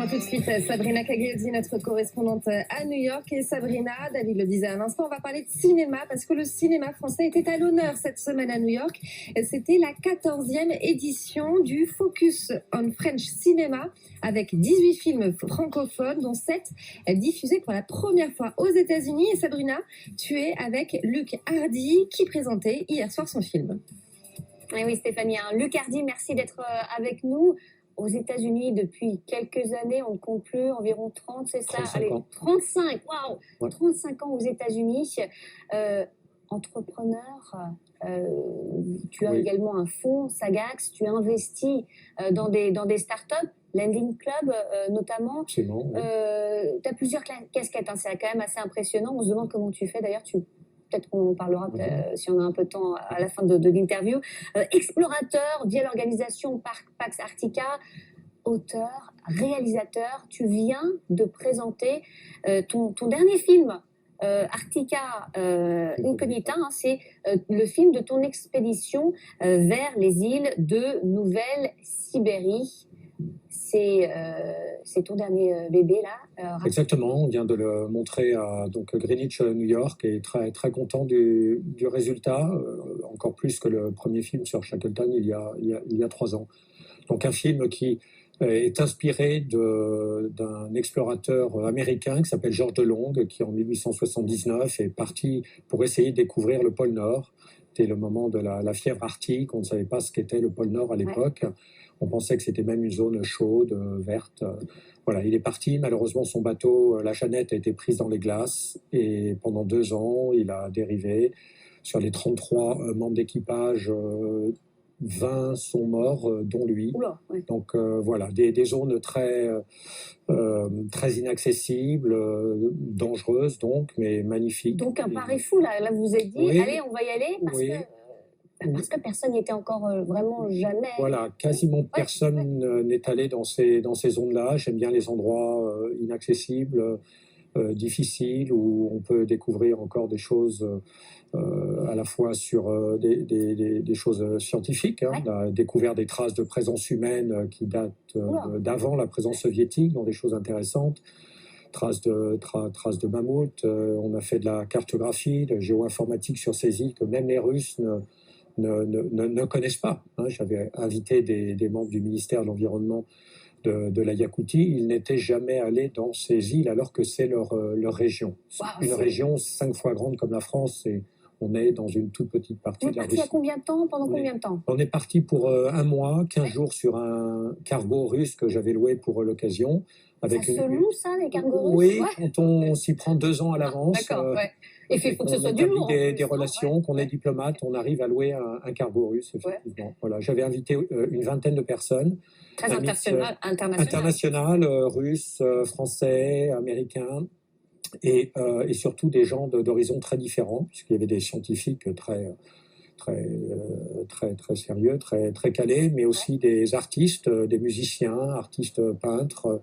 tout de suite Sabrina Cagliozzi, notre correspondante à New York. Et Sabrina, David le disait à l'instant, on va parler de cinéma parce que le cinéma français était à l'honneur cette semaine à New York. C'était la 14e édition du Focus on French Cinema avec 18 films francophones, dont 7 diffusés pour la première fois aux États-Unis. Et Sabrina, tu es avec Luc Hardy qui présentait hier soir son film. Et oui, Stéphanie, Luc Hardy, merci d'être avec nous. Aux États-Unis, depuis quelques années, on ne compte plus, environ 30, c'est ça? 35, waouh, ouais. 35 ans aux États-Unis. Entrepreneur, tu as également un fonds, Sagax, tu investis dans des startups, Lending Club notamment. Tu as plusieurs casquettes, hein, c'est quand même assez impressionnant. On se demande comment tu fais, d'ailleurs, peut-être qu'on en parlera si on a un peu de temps à la fin de l'interview. Explorateur via l'organisation Pax Arctica, auteur, réalisateur. Tu viens de présenter ton dernier film, Arctica Incognita. Hein, c'est le film de ton expédition vers les îles de Nouvelle-Sibérie. C'est ton dernier bébé, là. Exactement, on vient de le montrer à Greenwich, New York, et très, très content du résultat, encore plus que le premier film sur Shackleton il y a 3 ans. Donc un film qui est inspiré d'un explorateur américain qui s'appelle Georges Delonge, qui en 1879 est parti pour essayer de découvrir le pôle Nord. C'était le moment de la fièvre arctique, on ne savait pas ce qu'était le pôle Nord à l'époque. Ouais. On pensait que c'était même une zone chaude, verte. Voilà, il est parti. Malheureusement, son bateau, la Jeannette, a été prise dans les glaces. Et pendant 2 ans, il a dérivé. Sur les 33 membres d'équipage, 20 sont morts, dont lui. Oula, ouais. Donc voilà, des zones très inaccessibles, dangereuses donc, mais magnifiques. Donc un pari fou, là vous vous êtes dit, oui, allez, on va y aller, parce que personne n'y était encore vraiment jamais... Voilà, quasiment personne n'est allé dans ces zones-là. J'aime bien les endroits inaccessibles, difficiles, où on peut découvrir encore des choses à la fois sur des choses scientifiques. Hein. On a découvert des traces de présence humaine qui datent d'avant la présence soviétique, dans des choses intéressantes. Traces de mammouths. On a fait de la cartographie, de géoinformatique sur ces îles que même les Russes ne connaissent pas. Hein. J'avais invité des membres du ministère de l'Environnement de la Yakoutie. Ils n'étaient jamais allés dans ces îles alors que c'est leur région. Wow, une région 5 fois grande comme la France, et on est dans une toute petite partie de la Russie. Vous êtes parti combien de temps? Pendant combien de temps? On est parti pour 1 mois, 15 jours sur un cargo russe que j'avais loué pour l'occasion. Avec ça se loue, ça, les cargos russes? Oui, quand on s'y prend 2 ans à l'avance. D'accord, Et il faut que ce soit du lourd. Des relations, qu'on est diplomate, on arrive à louer un cargo russe, effectivement. Ouais. Voilà, j'avais invité une vingtaine de personnes. Très international, russe, français, américain, et surtout des gens d'horizons très différents, puisqu'il y avait des scientifiques très sérieux, très calés, mais aussi des artistes, des musiciens, artistes peintres,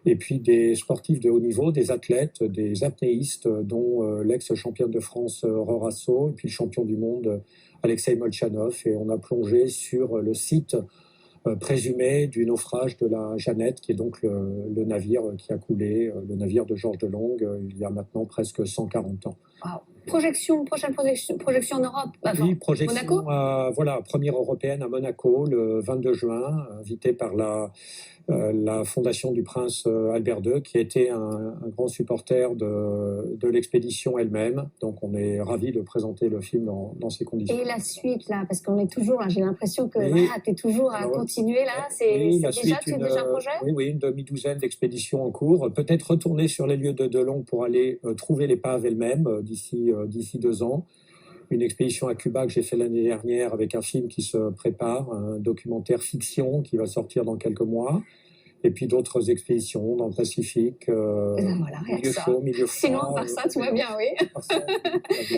et puis des sportifs de haut niveau, des athlètes, des apnéistes, dont l'ex-championne de France Aurore Asso, et puis le champion du monde Alexei Molchanov. Et on a plongé sur le site présumé du naufrage de la Jeannette, qui est donc le navire qui a coulé, le navire de Georges Delonge, il y a maintenant presque 140 ans. Wow. Prochaine projection en Europe, oui, projection, Monaco. Voilà, première européenne à Monaco le 22 juin, invitée par la Fondation du Prince Albert II, qui a été un grand supporter de l'expédition elle-même. Donc on est ravis de présenter le film dans ces conditions. Et la suite, là, parce qu'on est toujours, là, j'ai l'impression que tu es toujours à continuer, là. Tu as déjà un projet? Oui, une demi-douzaine d'expéditions en cours. Peut-être retourner sur les lieux de Delonge pour aller trouver l'épave elle-même d'ici 2 ans. Une expédition à Cuba que j'ai fait l'année dernière avec un film qui se prépare, un documentaire fiction qui va sortir dans quelques mois. Et puis d'autres expéditions dans le Pacifique, milieu chaud, milieu froid. Sinon, à part ça, tout va bien, oui.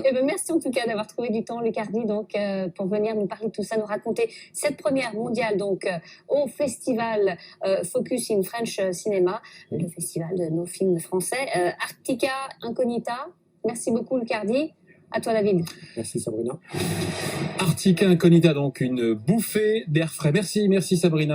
Et ben, merci en tout cas d'avoir trouvé du temps, Luc Hardy, donc, pour venir nous parler de tout ça, nous raconter cette première mondiale donc, au festival Focus in French Cinema, le festival de nos films français. Arctica Incognita, merci beaucoup, Luc Hardy. À toi, David. Merci, Sabrina. Arctica Incognita, donc une bouffée d'air frais. Merci Sabrina.